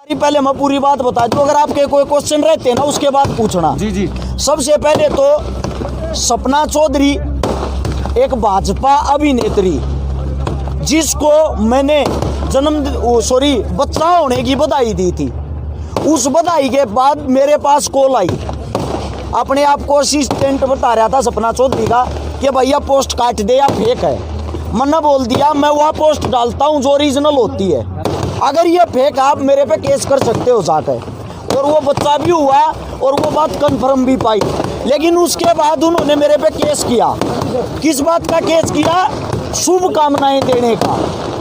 पहले मैं पूरी बात बता दूं, अगर आपके कोई क्वेश्चन रहते ना उसके बाद पूछना। जी जी। सबसे पहले तो सपना चौधरी एक भाजपा अभिनेत्री, जिसको मैंने बच्चा होने की बधाई दी थी, उस बधाई के बाद मेरे पास कॉल आई, अपने आप को असिस्टेंट बता रहा था सपना चौधरी का कि भैया पोस्ट काट दे या फेक है। मैंने बोल दिया मैं वह पोस्ट डालता हूँ जो ओरिजिनल होती है, अगर ये फेक आप मेरे पे केस कर सकते हो जाकर। और वो बच्चा भी हुआ और वो बात कंफर्म भी पाई, लेकिन उसके बाद उन्होंने मेरे पे केस किया। किस बात का केस किया? शुभकामनाएं देने का।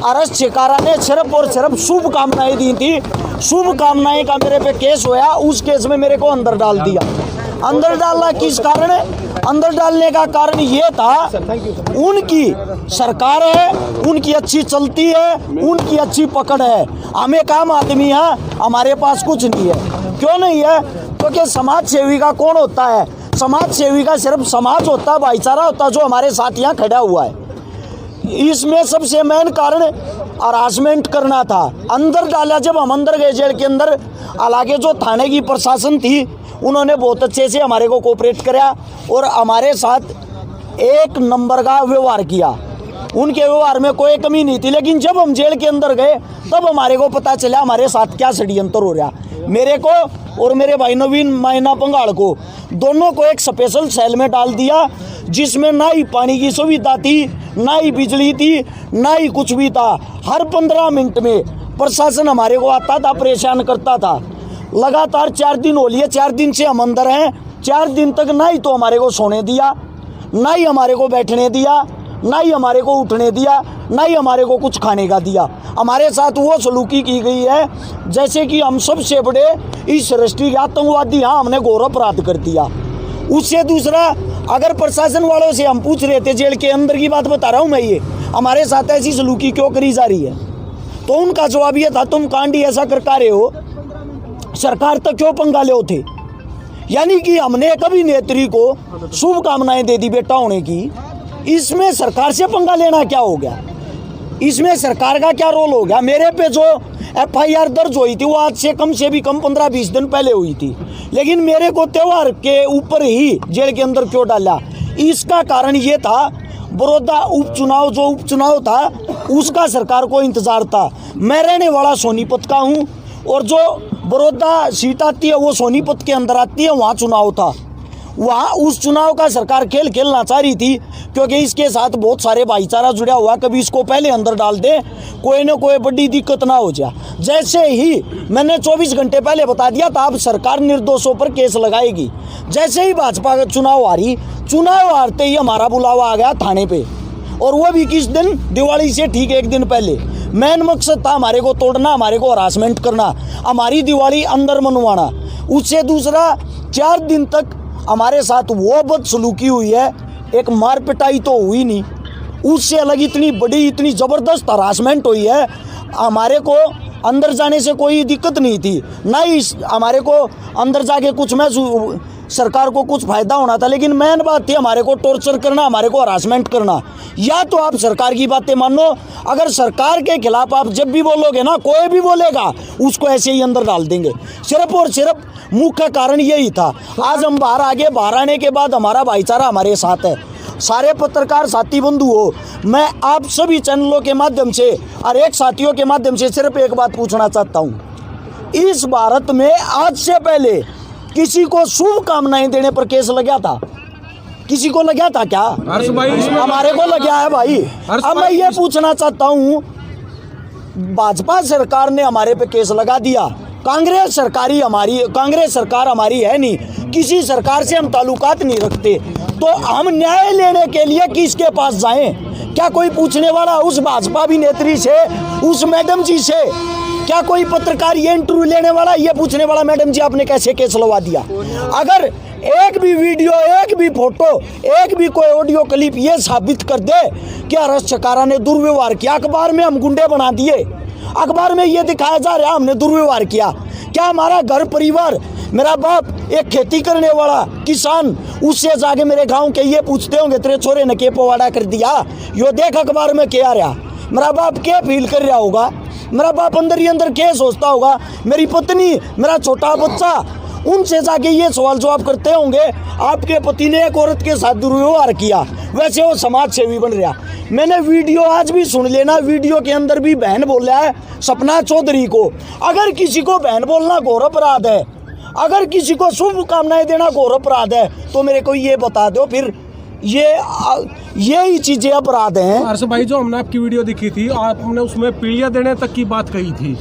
अरेस्ट शिकारा ने सिर्फ और सिर्फ शुभकामनाएं दी थी, शुभकामनाएं का मेरे पे केस हुआ। उस केस में मेरे को अंदर डाल दिया। अंदर डालना किस कारण? अंदर डालने का कारण ये था, उनकी सरकार है, उनकी अच्छी चलती है, उनकी अच्छी पकड़ है, हमें काम आदमी है, हमारे पास कुछ नहीं है। क्यों नहीं है? क्योंकि समाज सेवी का कौन होता है? समाज सेवी का सिर्फ समाज होता है, भाईचारा होता है, जो हमारे साथ यहाँ खड़ा हुआ है। इसमें सबसे मेन कारण हरासमेंट करना था। अंदर डाला, जब हम अंदर गए जेल के अंदर, हालांकि जो थाने की प्रशासन थी उन्होंने बहुत अच्छे से हमारे को कोऑपरेट किया और हमारे साथ एक नंबर का व्यवहार किया। उनके व्यवहार में कोई कमी नहीं थी। लेकिन जब हम जेल के अंदर गए तब हमारे को पता चला हमारे साथ क्या षड्यंत्र हो रहा। मेरे को और मेरे भाई नवीन मायना पंगाड़ को, दोनों को एक स्पेशल सेल में डाल दिया, जिसमें ना ही पानी की सुविधा थी, ना ही बिजली थी, ना ही कुछ भी था। हर 15 मिनट में प्रशासन हमारे को आता था, परेशान करता था। लगातार 4 दिन हो लिए, 4 दिन से हम अंदर हैं। 4 दिन तक ना ही तो हमारे को सोने दिया, ना ही हमारे को बैठने दिया, ना ही हमारे को उठने दिया, ना ही हमारे को कुछ खाने का दिया। हमारे साथ वो सलूकी की गई है जैसे कि हम सबसे बड़े इस राष्ट्रीय आतंकवादी, हाँ हमने घोर अपराध कर दिया। उससे दूसरा, अगर प्रशासन वालों से हम पूछ रहे थे, जेल के अंदर की बात बता रहा हूँ मैं, ये हमारे साथ ऐसी सलूकी क्यों करी जा रही है, तो उनका जवाब ये था, तुम कांडी ऐसा कर रहे हो, सरकार तक क्यों पंगा ले थे। यानी कि हमने एक अभिनेत्री को शुभकामनाएं दे दी बेटा होने की, इसमें सरकार से पंगा लेना क्या हो गया? इसमें सरकार का क्या रोल हो गया? मेरे पे जो FIR दर्ज हुई थी वो आज से कम 15-20 दिन पहले हुई थी, लेकिन मेरे को त्योहार के ऊपर ही जेल के अंदर क्यों डाला? इसका कारण ये था, बड़ौदा उपचुनाव जो उपचुनाव था उसका सरकार को इंतजार था। मैं रहने वाला सोनीपत का हूँ और जो बड़ौदा सीट आती है वो सोनीपत के अंदर आती है, वहाँ चुनाव था। वहाँ उस चुनाव का सरकार खेल खेलना चाह रही थी, क्योंकि इसके साथ बहुत सारे भाईचारा जुड़ा हुआ, कभी इसको पहले अंदर डाल दे, कोई ना कोई बड़ी दिक्कत ना हो जाए। जैसे ही मैंने 24 घंटे पहले बता दिया था अब सरकार निर्दोषों पर केस लगाएगी। जैसे ही भाजपा का चुनाव हारी, चुनाव हारते ही हमारा बुलावा आ गया थाने पे, और वो भी किस दिन? दिवाली से ठीक 1 दिन पहले। मेन मकसद था हमारे को तोड़ना, हमारे को हरासमेंट करना, हमारी दिवाली अंदर मनवाना। उससे दूसरा, 4 दिन तक हमारे साथ वो बदसलूकी हुई है, एक मार पिटाई तो हुई नहीं, उससे अलग इतनी बड़ी, इतनी ज़बरदस्त हरासमेंट हुई है। हमारे को अंदर जाने से कोई दिक्कत नहीं थी, ना ही हमारे को अंदर जाके कुछ में सरकार को कुछ फ़ायदा होना था, लेकिन मेन बात थी हमारे को टॉर्चर करना, हमारे को हरासमेंट करना। या तो आप सरकार की बातें मानो, अगर सरकार के खिलाफ आप जब भी बोलोगे ना, कोई भी बोलेगा उसको ऐसे ही अंदर डाल देंगे। सिर्फ और सिर्फ मुख्य कारण यही था। आज हम बाहर आ गए, बाहर आने के बाद हमारा भाईचारा हमारे साथ है। सारे पत्रकार साथी बंधु हो, मैं आप सभी चैनलों के माध्यम से और एक साथियों के माध्यम से सिर्फ एक बात पूछना चाहता हूँ, इस भारत में आज से पहले किसी को शुभकामनाएं देने पर केस लगा था? किसी को लगा था क्या? हमारे को लगा है भाई। अब मैं ये पूछना चाहता हूँ, भाजपा सरकार ने हमारे पे केस लगा दिया, कांग्रेस सरकार हमारी है नहीं, किसी सरकार से हम ताल्लुकात नहीं रखते, तो हम न्याय लेने के लिए किसके पास जाएं? क्या कोई पूछने वाला उस भाजपा अभिनेत्री से, उस मैडम जी से? क्या कोई पत्रकार ये इंटरव्यू लेने वाला, ये पूछने वाला, मैडम जी आपने कैसे केस लगा दिया? अगर एक भी वीडियो, एक भी फोटो, एक भी कोई ऑडियो क्लिप ये साबित कर दे कि अरेस्ट शिकारा ने दुर्व्यवहार किया, अखबार में हम गुंडे बना दिए, अखबार में ये दिखाया जा रहा है हमने दुर्व्यवहार किया, क्या हमारा घर परिवार, मेरा बाप एक खेती करने वाला किसान, उससे जाके मेरे गांव के ये पूछते होंगे तेरे छोरे ने के पवाड़ा कर दिया, यो देख अखबार में क्या आ रहा, मेरा बाप क्या फील कर रहा होगा? मेरा बाप अंदर ही अंदर क्या सोचता होगा, मेरी पत्नी, मेरा छोटा बच्चा, उनसे जाके ये सवाल जवाब करते होंगे आपके पति ने एक औरत के साथ दुर्व्यवहार किया, वैसे वो समाज सेवी बन रहा। मैंने वीडियो आज भी सुन लेना, वीडियो के अंदर भी बहन बोल रहा है सपना चौधरी को। अगर किसी को बहन बोलना घोर अपराध है, अगर किसी को शुभकामनाएं देना घोर अपराध है, तो मेरे को ये बता दो फिर यही चीजें अपराध हैं। हर्ष भाई, जो हमने आपकी वीडियो देखी थी, आपने उसमें पीढ़ियां देने तक की बात कही थी,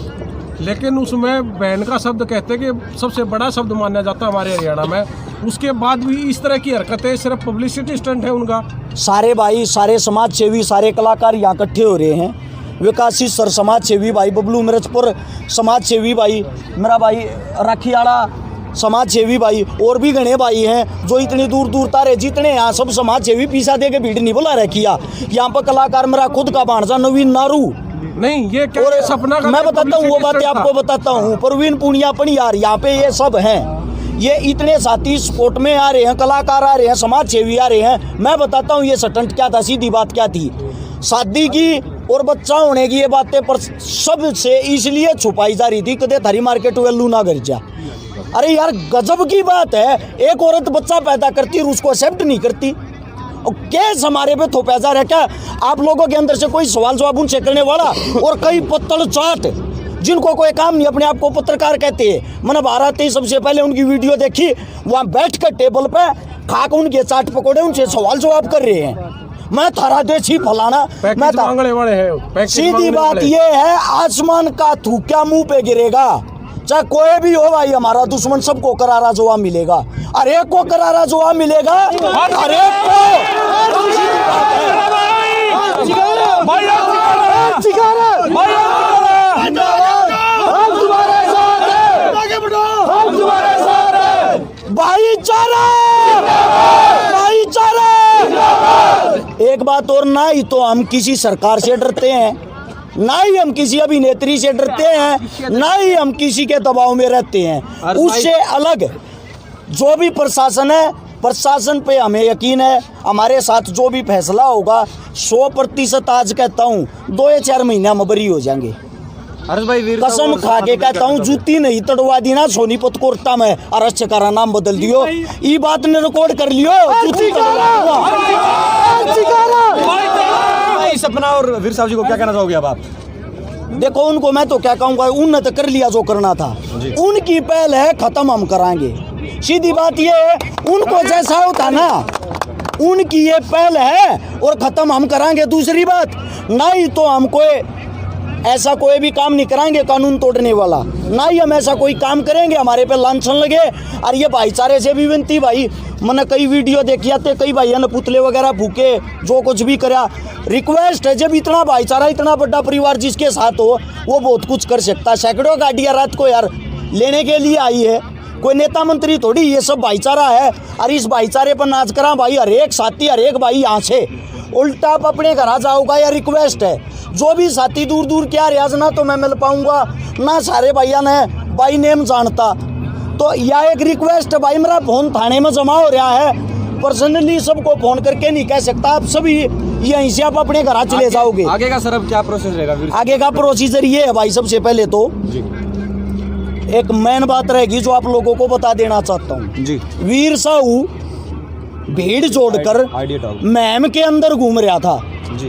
लेकिन उसमें बहन का शब्द कहते कि सबसे बड़ा शब्द माना जाता है हमारे हरियाणा में। उसके बाद भी इस तरह की हरकतें सिर्फ पब्लिसिटी स्टंट है उनका। सारे भाई, सारे समाज सेवी, सारे कलाकार यहाँ इकट्ठे हो रहे हैं। विकासी सर समाज सेवी भाई, बबलू मिर्चपुर समाज सेवी भाई, मेरा भाई राखीवाड़ा समाज सेवी भाई, और भी घने भाई हैं जो इतनी दूर दूर तारे, जितने यहाँ सब समाज सेवी पीसा दे के भीड़ नहीं बुला रखी। यहाँ पर कलाकार मेरा खुद का भांजा नवीन नारू, नहीं ये क्या और सपना का, मैं बताता हूँ वो बातें आपको बताता हूँ। प्रवीण पुनिया यार, यहाँ पे ये सब हैं, ये इतने साथी स्पोर्ट में आ रहे हैं, कलाकार आ रहे हैं, समाज सेवी आ रहे हैं। मैं बताता हूँ ये स्टंट क्या था, सीधी बात क्या थी। शादी की और बच्चा होने की ये बातें पर सबसे इसलिए छुपाई जा रही थी कदे थारी मार्केट वैल्यू ना कर जा। अरे यार गजब की बात है, एक औरत बच्चा पैदा करती और उसको एक्सेप्ट नहीं करती। और केस हमारे पे थोपा जा रहा है क्या? आप लोगों के अंदर से कोई सवाल जवाब उनसे करने वाला, और कई पत्तल चाट जिनको कोई काम नहीं, अपने आप को पत्रकार कहते हैं। मैंने भारत ही सबसे पहले उनकी वीडियो देखी, वहाँ बैठ कर टेबल पे खाक उनके चाट पकौड़े उनसे सवाल जवाब कर रहे हैं। मैं थारा देसी फलाना, मैं सीधी बात ये है, आसमान का थूका मुंह पे गिरेगा, चाहे कोई भी हो भाई, हमारा दुश्मन सबको करारा जवाब मिलेगा, हर एक को करारा जवाब मिलेगा, हर एक को। भाईचारा, भाईचारा। एक बात और, ना ही तो हम किसी सरकार से डरते हैं, ना ही हम किसी अभिनेत्री से डरते हैं, ना ही हम किसी के दबाव में रहते हैं। उससे अलग जो भी प्रशासन है, प्रशासन पे हमें यकीन है, हमारे साथ जो भी फैसला होगा 100% आज कहता हूँ 2 या 4 महीने हम बरी हो जाएंगे। कसम खा के कहता हूँ, जूती नहीं तड़वा दी ना सोनीपत कोर्टा में, अरेस्ट करा नाम बदल दियो, ये बात ने रिकॉर्ड कर लियो। सपना और वीर साहब जी को क्या कहना चाहोगे अब आप? देखो उनको मैं तो क्या कहूँगा, उनने तो कर लिया जो करना था, उनकी पहल है, खत्म हम कराएंगे। सीधी बात ये है, उनको जैसा होता ना, उनकी ये पहल है और खत्म हम कराएंगे। दूसरी बात, ना ही तो हम कोई ऐसा कोई भी काम नहीं कराएंगे कानून तोड़ने वाला, ना ही हम ऐसा कोई काम करेंगे हमारे पे लांछन लगे। और ये भाईचारे से भी विनती भाई, मैंने कई वीडियो देखी आते, कई भाइयों ने पुतले वगैरह फूके, जो कुछ भी करा। रिक्वेस्ट है, जब इतना भाईचारा, इतना बड़ा परिवार जिसके साथ हो, वो बहुत कुछ कर सकता है। सैकड़ों गाड़ियाँ रात को यार लेने के लिए आई है, कोई नेता मंत्री थोड़ी, ये सब भाईचारा है। और इस भाईचारे पर नाच करा भाई, हर एक साथी, हर एक भाई यहाँ से उल्टा आप अपने घर आ जाओगा। या रिक्वेस्ट है, जो भी साथी दूर दूर क्या रियाज ना तो मैं मिल पाऊंगा ना, सारे भैया ने भाई नेम जानता, तो यह एक रिक्वेस्ट है भाई, मेरा फोन थाने में जमा हो रहा है, पर्सनली सबको फोन करके नहीं कह सकता, आप सभी यहीं से आप अपने घर चले जाओगे। आगे का सर अब क्या प्रोसेस रहेगा? आगे का प्रोसीजर ये है भाई, सबसे पहले तो एक मेन बात रहेगी जो आप लोगों को बता देना चाहता हूँ जी। वीर साहू भीड़ जोड़कर मैम के अंदर घूम रहा था जी।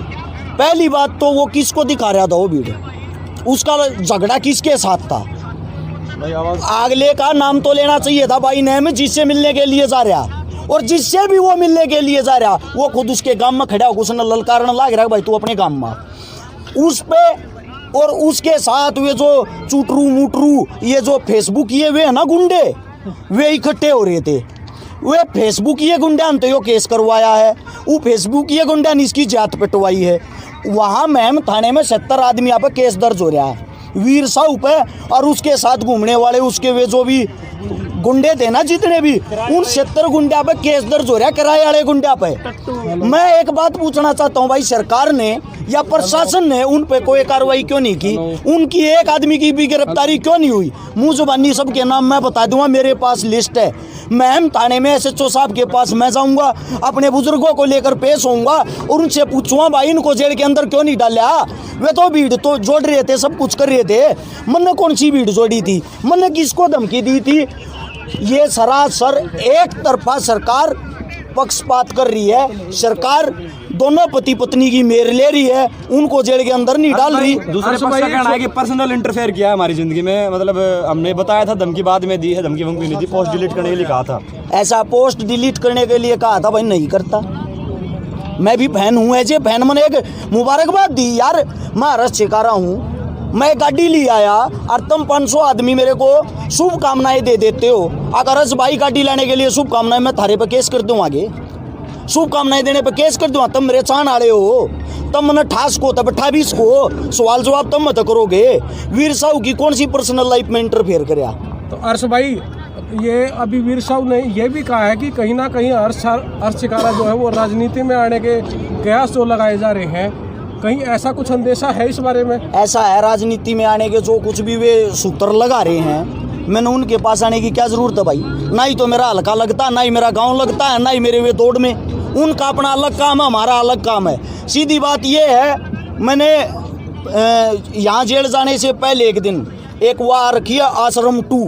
पहली बात तो वो किसको दिखा रहा था, वो भीड़, उसका झगड़ा किसके साथ था? अगले का नाम तो लेना चाहिए था भाई नेम, जिससे मिलने के लिए जा रहा, और जिससे भी वो मिलने के लिए जा रहा, वो खुद उसके गांव में खड़ा होकर उसने ललकारने लग रहा है भाई तू अपने गांव में उस पे। और उसके साथ वे जो चूटरू मुटरू, ये जो फेसबुक ये वे है ना गुंडे, वे इकट्ठे हो रहे थे। वे फेसबुक ये गुंडा ने तो यो केस करवाया है, वो फेसबुक ये गुंडा ने इसकी जात पिटवाई है। वहाँ मैम थाने में 70 आदमी यहाँ पे केस दर्ज हो रहा है वीर साहू पे, और उसके साथ घूमने वाले उसके वे जो भी गुंडे थे ना, जितने भी, उन 70 गुंडा पे केस दर्ज हो रहा है, किराए वाले गुंडा पे। मैं एक बात पूछना चाहता हूँ भाई, सरकार ने या प्रशासन ने उन पे कोई कार्रवाई क्यों नहीं की? उनकी एक आदमी की भी गिरफ्तारी क्यों नहीं हुई? मुँह जुबानी सबके नाम मैं बता दूंगा, मेरे पास लिस्ट है। मैं थाने में SHO साहब के पास मैं जाऊंगा, अपने बुजुर्गों को लेकर पेश होऊंगा और उनसे पूछूंगा भाई इनको जेल के अंदर क्यों नहीं डाला। वे तो भीड़ तो जोड़ रहे थे, सब कुछ कर रहे थे, मन कौन सी भीड़ जोड़ी थी, मन किसको धमकी दी थी। ये सरासर एक तरफा सरकार पक्षपात कर रही है। सरकार दोनों पति पत्नी की मेर ले रही है, उनको जेल के अंदर नहीं डाल रही। दूसरे पक्ष का कहना है कि पर्सनल इंटरफेयर किया है हमारी जिंदगी में, मतलब हमने बताया था, धमकी बाद में दी है, धमकी वमकी नहीं दी, पोस्ट डिलीट करने के लिए कहा था। ऐसा पोस्ट डिलीट करने के लिए कहा था, भाई नहीं करता। मैं भी फैन हूँ, ऐसे फैन मैंने एक मुबारकबाद दी यार, महाराष्ट्र से रहा हूँ, मैं गाड़ी ले आया और तुम 500 आदमी मेरे को शुभकामनाएं दे देते हो। अगर इस भाई गाड़ी लाने के लिए शुभकामनाएं, मैं थारे पे केस कर दूँ, आगे शुभकामनाएं देने पे केस कर दूँ। तुम मेरे चाहने वाले हो, तुम मैंने ठास को तब 28 को सवाल जवाब तुम मत करोगे। वीर साहू की कौन सी पर्सनल लाइफ में इंटरफेयर कराया। तो अर्श भाई, ये अभी वीर साहू ने ये भी कहा है कि कहीं ना कहीं अर्श शिकारा जो है वो राजनीति में आने के कयास जो लगाए जा रहे हैं, कहीं ऐसा कुछ अंदेशा है इस बारे में? ऐसा है, राजनीति में आने के जो कुछ भी वे सूत्र लगा रहे हैं, मैंने उनके पास आने की क्या जरूरत है भाई। ना ही तो मेरा हल्का लगता, ना ही मेरा गांव लगता है, ना ही मेरे वे दौड़ में। उनका अपना अलग काम है, हमारा अलग काम है। सीधी बात ये है, मैंने यहाँ जेल जाने से पहले एक दिन एक वह रखी है आश्रम 2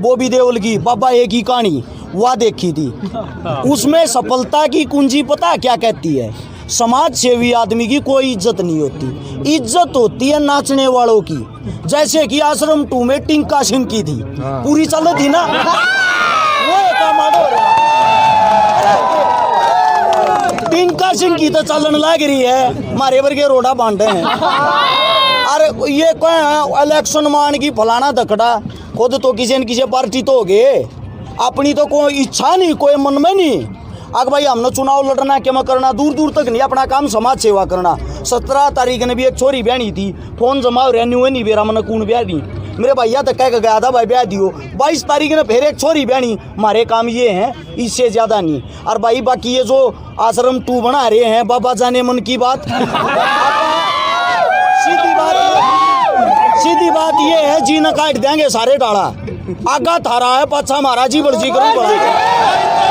बॉबी देओल की, बाबा एक ही कहानी वह देखी थी। उसमें सफलता की कुंजी पता क्या कहती है? समाज सेवी आदमी की कोई इज्जत नहीं होती, इज्जत होती है नाचने वालों की। जैसे कि आश्रम 2 में टिंका सिंह की थी, पूरी चल थी ना, वो काम हो रहा। टिंका सिंह की तो चलन लग रही है, मारे वर्गे रोड़ा बांटे हैं। अरे ये कोई इलेक्शन मान की फलाना धकड़ा, खुद तो किसी न किसी पार्टी तो हो गए, अपनी तो कोई इच्छा नहीं, कोई मन में नहीं। अगर भाई हमने चुनाव लड़ना क्या मैं करना, दूर दूर तक नहीं, अपना काम समाज सेवा करना। 17 तारीख ने भी एक छोरी ब्यानी थी, फोन जमा रेन्यू नहीं बेरा मैंने कौन ब्याह दी, मेरे भैया तक कह गया था भाई ब्याह दियो। 22 तारीख ने फिर एक छोरी ब्यानी, हमारे काम ये हैं, इससे ज़्यादा नहीं। और भाई बाकी ये जो आश्रम 2 बना रहे हैं, बाबा जाने मन की बात। सीधी बात ये है, जी न काट देंगे सारे डाला, आगा थारा है, पाछा हमारा जी बड़जी करूँ।